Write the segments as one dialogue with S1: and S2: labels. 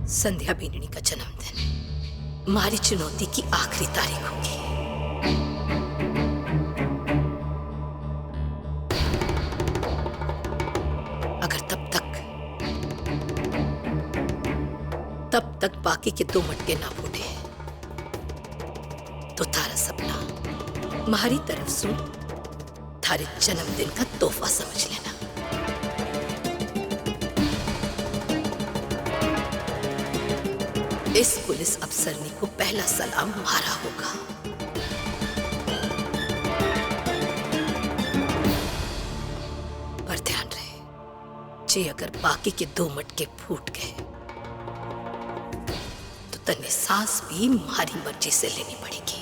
S1: संध्या बीननी का जन्मदिन हमारी चुनौती की आखिरी तारीख होगी। अगर तब तक बाकी के 2 मटके ना फूटे तो थारा सपना हमारी तरफ से थारे जन्मदिन का तोहफा समझ लेना। इस पुलिस अफसरनी को पहला सलाम हमारा होगा। पर ध्यान रहे, जे अगर बाकी के 2 मटके फूट गए तो तन्ने सांस भी हमारी मर्जी से लेनी पड़ेगी।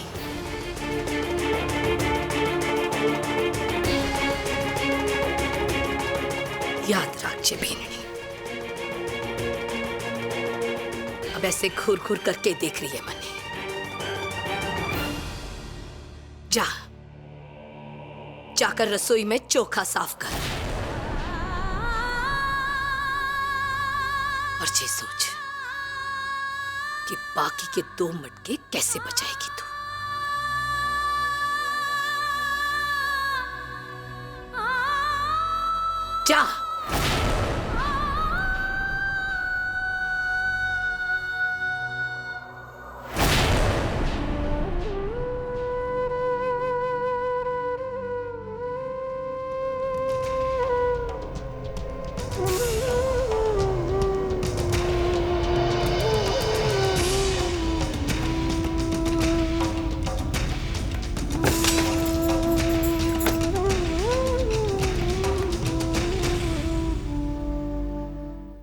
S1: याद रखिए बीननी। अब ऐसे घूर घूर करके देख रही है मने। जाकर रसोई में चोखा साफ कर और ये सोच कि बाकी के 2 मटके कैसे बचाएगी तू। जा।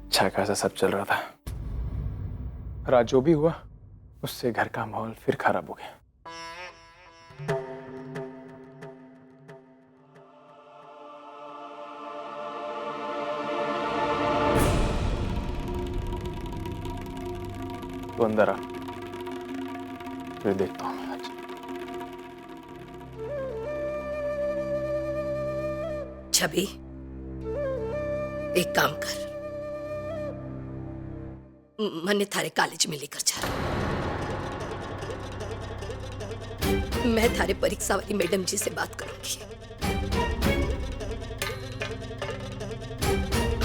S2: अच्छा खासा सब चल रहा था। रात जो भी हुआ उससे घर का माहौल फिर खराब हो गया। तो अंदर आ, फिर देखता हूँ मैं आज।
S1: छवि, एक काम कर, मन्ने थारे कॉलेज में लेकर जा। मैं थारे परीक्षा वाली मैडम जी से बात करूंगी।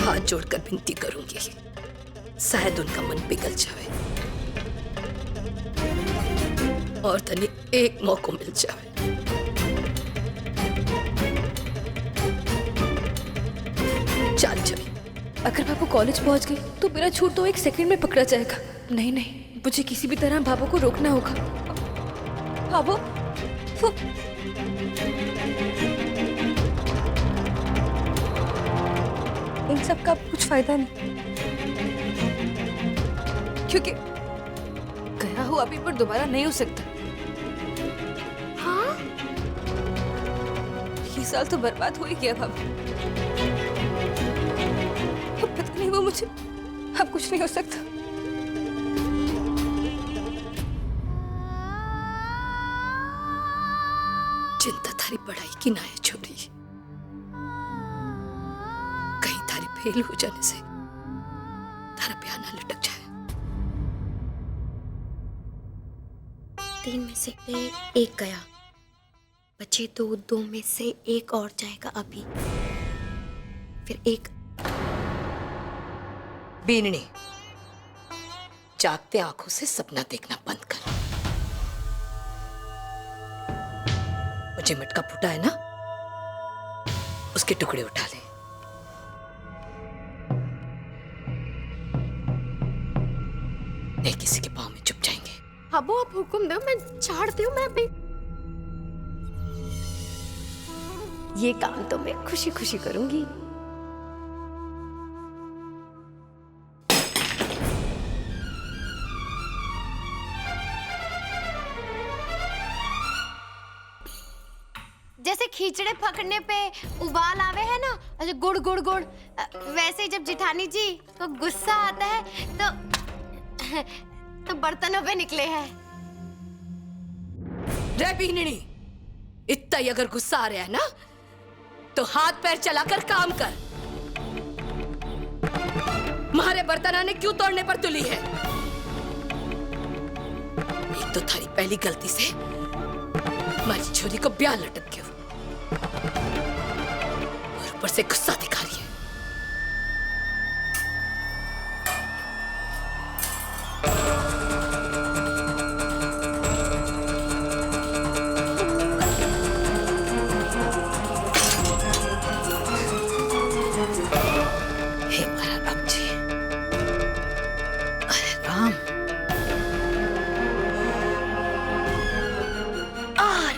S1: हाथ जोड़कर विनती करूंगी, शायद उनका मन पिघल जाए और तने एक मौका मिल जाए। चल छवि।
S3: अगर बाबू कॉलेज पहुंच गई तो मेरा छूट तो 1 सेकंड में पकड़ा जाएगा। नहीं, मुझे किसी भी तरह बाबू को रोकना होगा। बाबू, इन सब का कुछ फायदा नहीं, क्योंकि गया हुआ अभी पर दोबारा नहीं हो सकता। हाँ, ये साल तो बर्बाद हो ही गया बाबू। पता नहीं वो मुझे, अब कुछ नहीं हो सकता।
S1: चिंता थारी पढ़ाई की ना है छोरी, कहीं थारी फेल हो जाने से थारा ब्याह ना लटक जाए।
S4: 3 में से 1 गया, बचे 2 में से 1 और जाएगा अभी, फिर 1।
S1: बीननी, जागते आंखों से सपना देखना बंद कर। मुझे मटका फूटा है ना, उसके टुकड़े उठा ले। नहीं किसी के पांव में चुप जाएंगे।
S4: अबो आप हुक्म दो, मैं झाड़ती हूँ। मैं अभी ये काम तो मैं खुशी खुशी करूंगी। जैसे खींचड़े पकड़ने पे उबाल आवे है ना, अच्छा गुड़ गुड़ गुड़, वैसे ही जब जिठानी जी को गुस्सा आता है तो बर्तनों पे निकले हैं।
S1: रे बीननी, इतना ही अगर गुस्सा आ रहा है ना तो हाथ पैर चलाकर काम कर। मारे बर्तन ने क्यों तोड़ने पर तुली है? एक तो थारी पहली गलती से हमारी छोरी को ब्याह लटक गयो और ऊपर से गुस्सा दिखा रही है। हे मारा राम जी, अरे राम,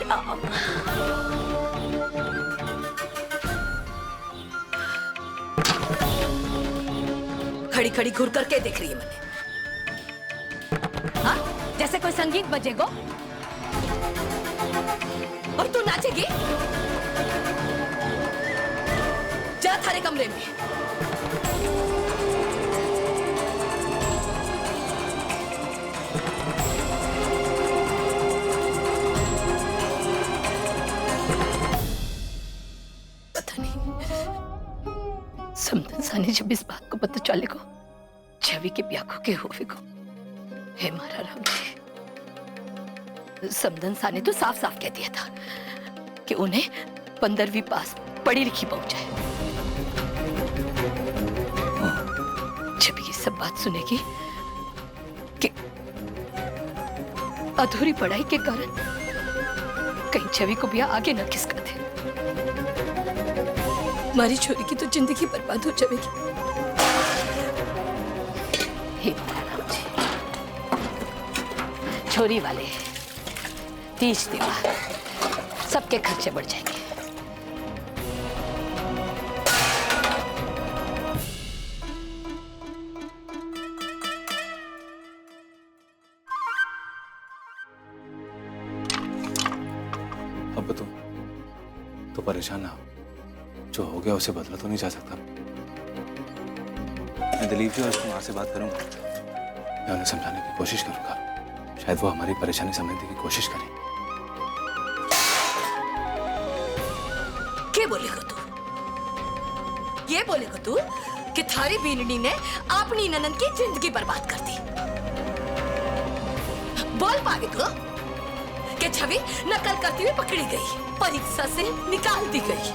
S1: राम। खड़ी खड़ी घूर करके देख रही है मैंने। हाँ, जैसे कोई संगीत बजेगा और तू नाचेगी। जा थारे कमरे में। पता नहीं समदन सानी जब इस बात को पता चलेगा छवि के ब्याह के होवेगा। हे मारा राम जी, समदन सानी तो साफ साफ कह दिया था कि उन्हें 15वीं पास पढ़ी लिखी पहुंचा है। छवि ये सब बात सुनेगी कि अधूरी पढ़ाई के कारण कहीं छवि को ब्याह आगे न खिसका दे। हमारी छोरी की तो जिंदगी बर्बाद हो जाएगी। हे राम जी, छोरी वाले तीज त्योहार सबके खर्चे बढ़ जाएंगे।
S5: अब तो परेशान ना हो। जो हो गया उसे बदला तो नहीं जा सकता। मैं दिलीप जी और कुमार से बात करूंगा। मैं उन्हें समझाने की कोशिश करूंगा। शायद वो हमारी परेशानी समझने की कोशिश करें।
S1: क्या बोलेगा तू? ये बोलेगा तू कि थारी बीननी ने अपनी ननद की जिंदगी बर्बाद कर दी? बोल पावे तू कि छवि नकल करती हुई पकड़ी गई, परीक्षा से निकाल दी गई?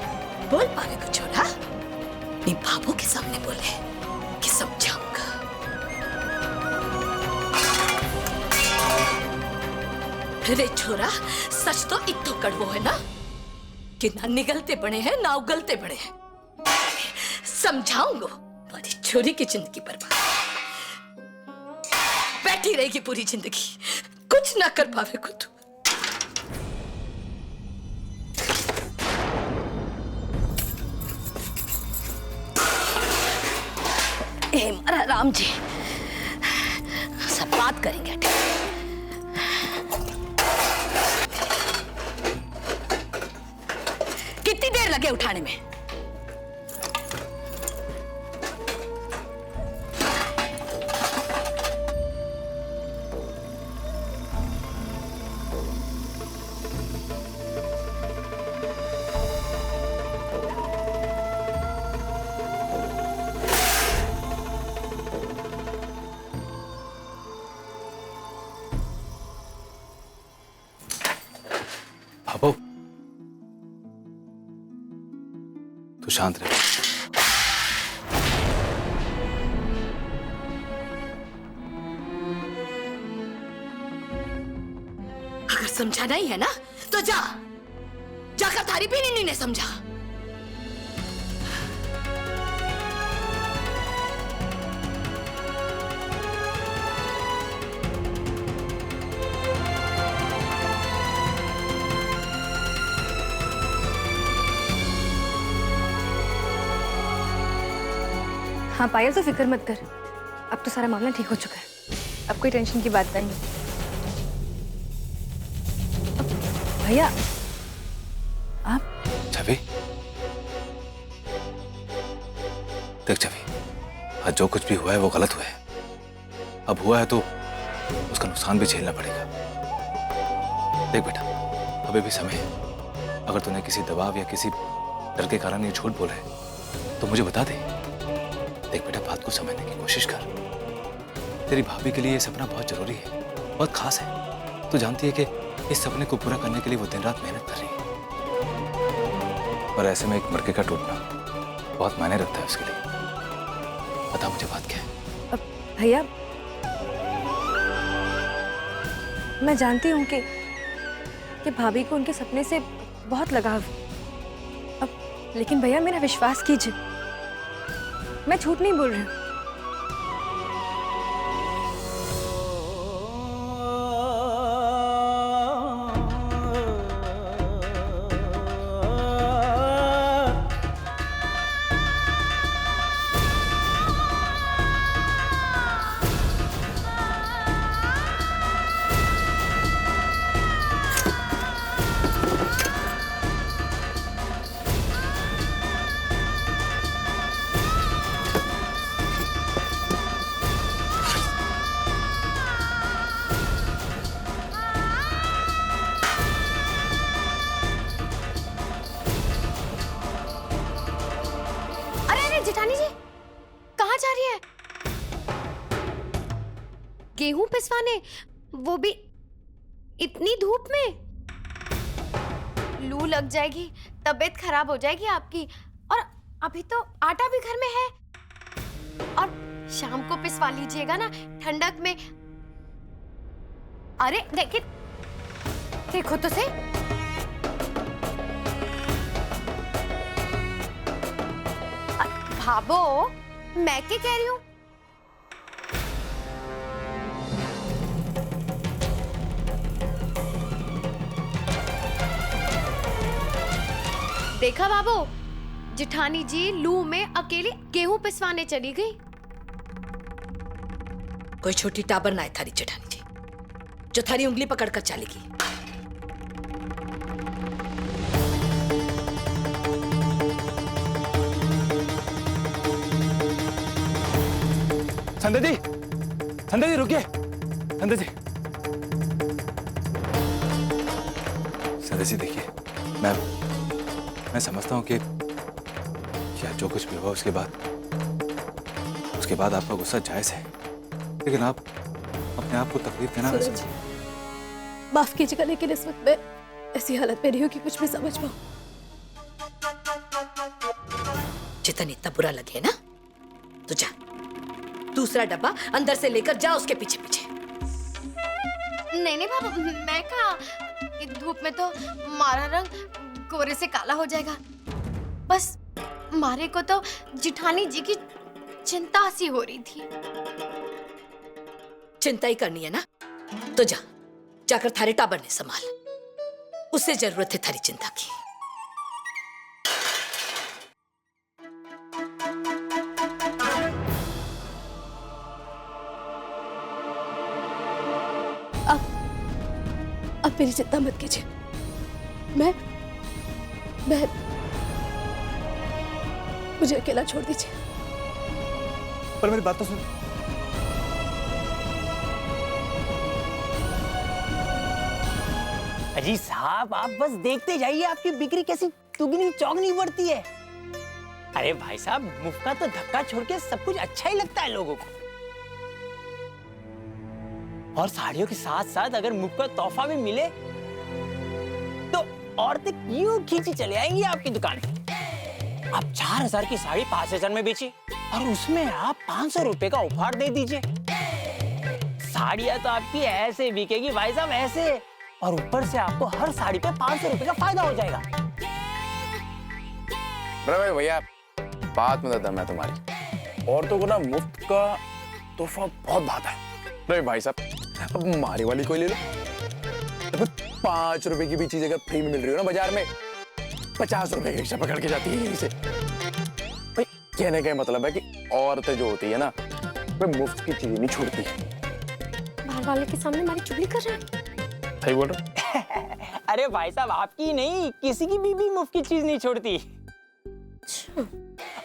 S1: बोल पावे को छोरा? अपनी बाबू के सामने बोले कि समझाऊंगा। अरे छोरा, सच तो इतो कड़वो है ना कि ना निगलते बने हैं ना उगलते बने हैं। समझाऊंगा हमारी छोरी की जिंदगी बर्बाद। बैठी रहेगी पूरी जिंदगी, कुछ ना कर पावे को तू। हे मारा राम जी, सब बात करेंगे। कितनी देर लगे उठाने में?
S5: बाबू, तू शांत रह।
S1: अगर समझाना ही है ना तो जाकर थारी बीनी ने समझा।
S3: हाँ पायल, तो फिक्र मत कर, अब तो सारा मामला ठीक हो चुका है। अब कोई टेंशन की बात नहीं। भैया आप
S5: छवि, देख छवि, आज जो कुछ भी हुआ है वो गलत हुआ है। अब हुआ है तो उसका नुकसान भी झेलना पड़ेगा। देख बेटा, अभी भी समय है। अगर तूने किसी दबाव या किसी डर के कारण ये झूठ बोला है तो मुझे बता दे। देख बेटा, बात को समझने की कोशिश कर। तेरी भाभी के लिए ये सपना बहुत जरूरी है, बहुत खास है। तू जानती है कि इस सपने को पूरा करने के लिए वो दिन रात मेहनत कर रही है, और ऐसे में एक मरके का टूटना बहुत मायने रखता है उसके लिए। बता मुझे बात क्या है?
S3: भैया, मैं जानती हूँ कि भाभी को उनके सपने से बहुत लगाव है। अब लेकिन भैया मेरा विश्वास कीजिए, मैं झूठ नहीं बोल रही हूँ।
S4: जेठानी जी कहाँ जा रही है? गेहूं पिसवाने, वो भी इतनी धूप में? लू लग जाएगी, तबीयत खराब हो जाएगी आपकी। और अभी तो आटा भी घर में है, और शाम को पिसवा लीजिएगा ना ठंडक में। अरे देखो तो सही। भाभो, मैं क्या कह रही हूँ? देखा बाबू, जेठानी जी लू में अकेली गेहूं पिसवाने चली गई।
S1: कोई छोटी टाबर ना है थारी जेठानी जी, जो थारी उंगली पकड़कर चलेगी।
S2: संध्या जी, संध्या जी रुकिए। संध्या जी,
S5: संध्या जी देखिए, मैं समझता हूँ कि क्या जो कुछ भी हुआ उसके बाद आपका गुस्सा जायज है, लेकिन आप अपने आप को तकलीफ देना ना समझिए।
S3: माफ कीजिएगा, लेकिन इस वक्त मैं ऐसी हालत में नहीं हूँ कि कुछ भी समझ पाऊँ।
S1: जितना इतना बुरा लगे ना, तो जा दूसरा डब्बा अंदर से लेकर जा उसके पीछे पीछे।
S4: नहीं बाबू, मैं कहा, धूप में तो मारा रंग गोरे से काला हो जाएगा। बस मारे को तो जेठानी जी की चिंता सी हो रही थी।
S1: चिंता ही करनी है ना, तो जाकर थारे टाबर ने संभाल, उससे जरूरत है थारी चिंता की।
S3: अब मेरी चिंता मत कीजिए, मैं मुझे अकेला छोड़ दीजिए।
S2: पर मेरी बात तो सुन।
S6: अजी साहब, आप बस देखते जाइए, आपकी बिक्री कैसी दुगनी चौगनी बढ़ती है। अरे भाई साहब, मुफ्त का तो धक्का छोड़ के सब कुछ अच्छा ही लगता है लोगों को। और साड़ियों के साथ साथ अगर मुफ्त का तोहफा भी मिले तो औरतें यूं खींची चले आएंगी आपकी दुकान पे। आप 4000 की साड़ी 5000 में बेचिए, और उसमें आप 500 रुपए का उपहार दे दीजिए। साड़ियां तो आपकी ऐसे बिकेगी भाई साहब, ऐसे, और ऊपर से आपको हर साड़ी पे 500 रुपए का फायदा हो जाएगा।
S2: भैया, बात में दम है तुम्हारी। औरतों को ना मुफ्त का तोहफा बहुत भाता है। नहीं भाई साहब, अब हमारी वाली कोई ले लो। तो 5 रुपए की भी चीज अगर फ्री में मिल रही हो ना बाजार में, 50 रुपए की रिक्शा पकड़ के जाती है यहीं से। भाई कहने का मतलब है कि औरतें जो होती है ना, वे मुफ्त की चीज नहीं छोड़ती।
S4: बाहर वाले के सामने हमारी चुगली कर रहे हैं।
S2: सही बोल रहा।
S6: अरे भाई साहब, आपकी नहीं, किसी की बीवी मुफ्त की चीज नहीं छोड़ती।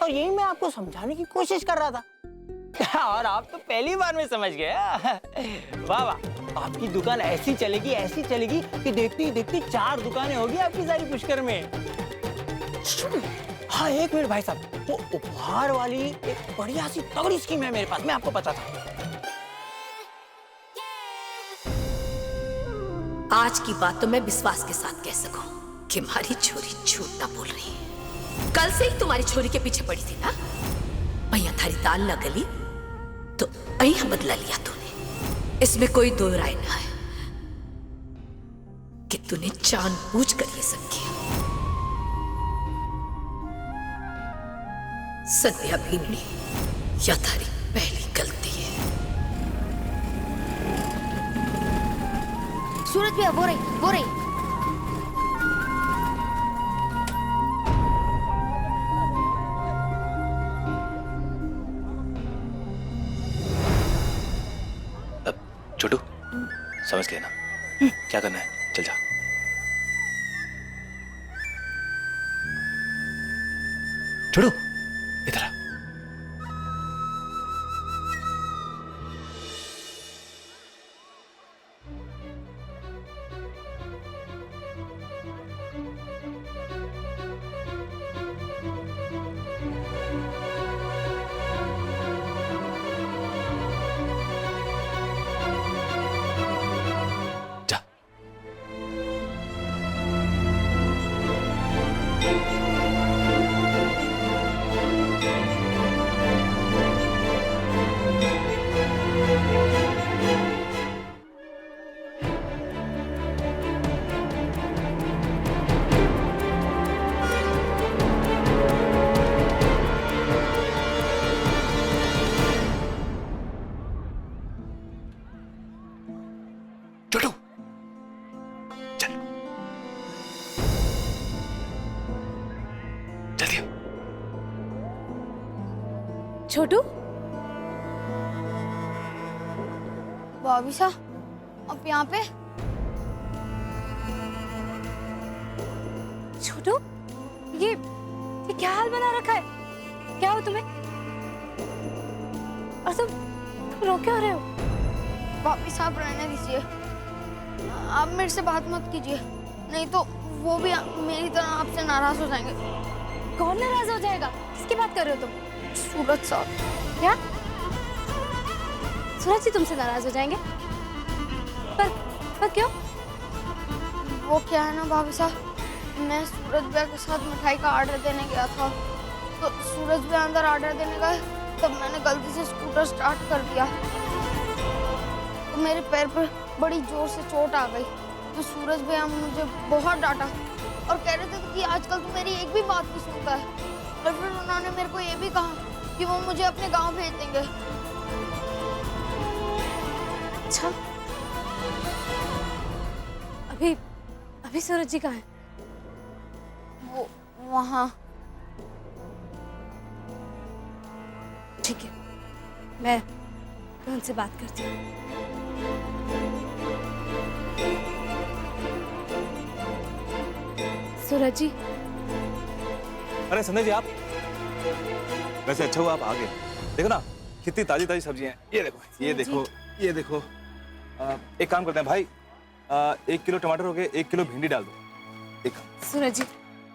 S6: और यही मैं आपको समझाने की कोशिश कर रहा था, और आप तो पहली बार में समझ गए। वाह वाह, आपकी दुकान ऐसी चलेगी कि देखते ही देखते 4 दुकानें होगी आपकी सारी पुष्कर में। हाँ, एक मिनट भाई साहब, वो उपहार वाली एक बढ़िया सी तगड़ी स्कीम है मेरे पास, मैं आपको बताता हूँ।
S1: आज की बात तो मैं विश्वास के साथ कह सकूं कि हमारी छोरी झूठ ना बोल रही है। कल से ही तुम्हारी छोरी के पीछे पड़ी थी ना, भैया थारी दाल न गली तो अहिया बदला लिया तूने। इसमें कोई दो राय ना है कि तूने जानबूझ कर ये सब किया। सत्या भीमनी या थारी पहली गलती है।
S4: सूरज भैया वो रही।
S5: छोटू, समझ गया ना क्या करना है, चल जा। छोटू, इधर आ। जा। छोटू, चल जल्दी।
S3: छोटू,
S4: भाभी साहब अब यहाँ पे
S3: छोटू, ये क्या हाल बना रखा है? क्या हो तुम्हें? और तुम रो क्यों रहे हो?
S4: भाभी साहब रहने दीजिए, आप मेरे से बात मत कीजिए, नहीं तो वो भी मेरी तरह आपसे नाराज हो जाएंगे।
S3: कौन नाराज हो जाएगा? किसकी बात कर रहे हो तुम?
S4: सूरज साहब।
S3: क्या? सूरज जी तुमसे नाराज हो जाएंगे? पर क्यों?
S4: वो क्या है ना भाभी साहब, मैं सूरज भैया के साथ मिठाई का ऑर्डर देने गया था, तो सूरज भैया अंदर ऑर्डर देने गए, तब मैंने गलती से स्कूटर स्टार्ट कर दिया, तो मेरे पैर पर बड़ी जोर से चोट आ गई। तो सूरज भैया मुझे बहुत डांटा और कह रहे थे कि आजकल तो मेरी एक भी बात नहीं सुनता है, और फिर उन्होंने मेरे को ये भी कहा कि वो मुझे अपने गांव भेज देंगे।
S3: अच्छा, अभी सूरज जी कहाँ हैं?
S4: वो वहाँ।
S3: ठीक है, मैं उनसे बात करती हूँ। सूरज जी।
S5: अरे संजय जी, आप वैसे अच्छा हुआ आप आ गए। देखो ना कितनी ताजी ताजी सब्जियां हैं। ये देखो, ये देखो, ये देखो। एक काम करते हैं भाई, 1 किलो टमाटर हो गए, 1 किलो भिंडी डाल दो। एक
S3: सूरज जी,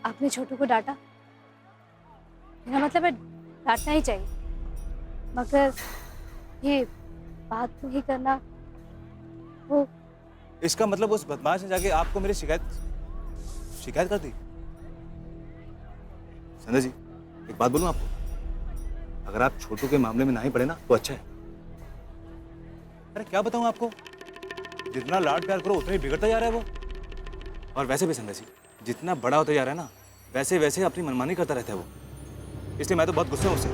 S3: आपने छोटू को डांटा? मेरा मतलब है डांटना ही चाहिए, मगर ये बात नहीं करना, वो
S5: इसका मतलब उस बदमाश ने जाके आपको मेरी शिकायत कर दी। संजय जी, एक बात बोलूं आपको, अगर आप छोटू के मामले में ना ही पड़े ना तो अच्छा है। अरे क्या बताऊं आपको, जितना लाड प्यार करो उतना ही बिगड़ता जा रहा है वो। और वैसे भी संजय जी, जितना बड़ा होता जा रहा है ना, वैसे वैसे अपनी मनमानी करता रहता है वो। इसलिए मैं तो बहुत गुस्से हूं उससे।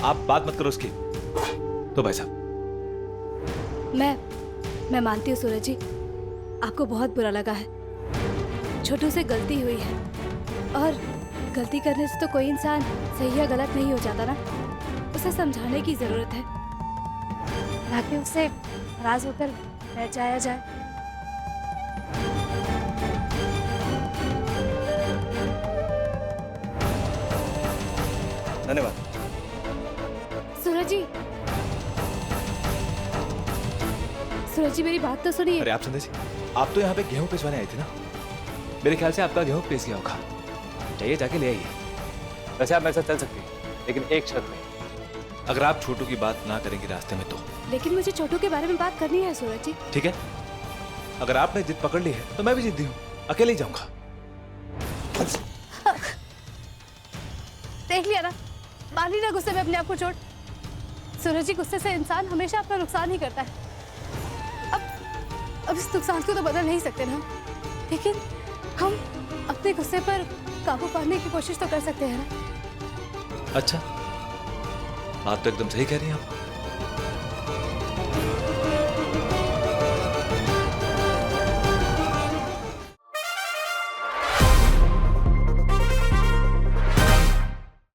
S5: आप बात मत करो उसकी। तो भाई साहब,
S3: मैं मानती हूँ सूरज जी, आपको बहुत बुरा लगा है। छोटू से गलती हुई है, और गलती करने से तो कोई इंसान सही या गलत नहीं हो जाता ना। उसे समझाने की जरूरत है, ताकि उससे नाराज होकर बैठ जाया जाए।
S5: धन्यवाद।
S3: सूरज जी मेरी बात तो सुनिए।
S5: अरे आप संजय जी, आप तो यहाँ पे गेहूं पिसवाने आए थे ना? मेरे ख्याल से आपका गेहूं पिस गया होगा। जाइए, जाके ले आइए। वैसे आप मेरे साथ चल सकती हैं, लेकिन एक शर्त में, अगर आप छोटू की बात ना करेंगे रास्ते में तो।
S7: लेकिन मुझे छोटू के बारे में बात करनी है सूरज जी।
S5: ठीक है, अगर आपने जिद पकड़ ली है तो मैं भी जिद्दी हूँ, अकेले ही जाऊंगा।
S7: देख लिया ना, मारी ना गुस्से में अपने आप को चोट। सूरज जी, गुस्से से इंसान हमेशा अपना नुकसान ही करता है। अब इस नुकसान को तो बदल नहीं सकते ना, लेकिन हम अपने गुस्से पर काबू पाने की कोशिश तो कर सकते हैं ना।
S5: अच्छा, बात तो एकदम सही कह रही हैं आप।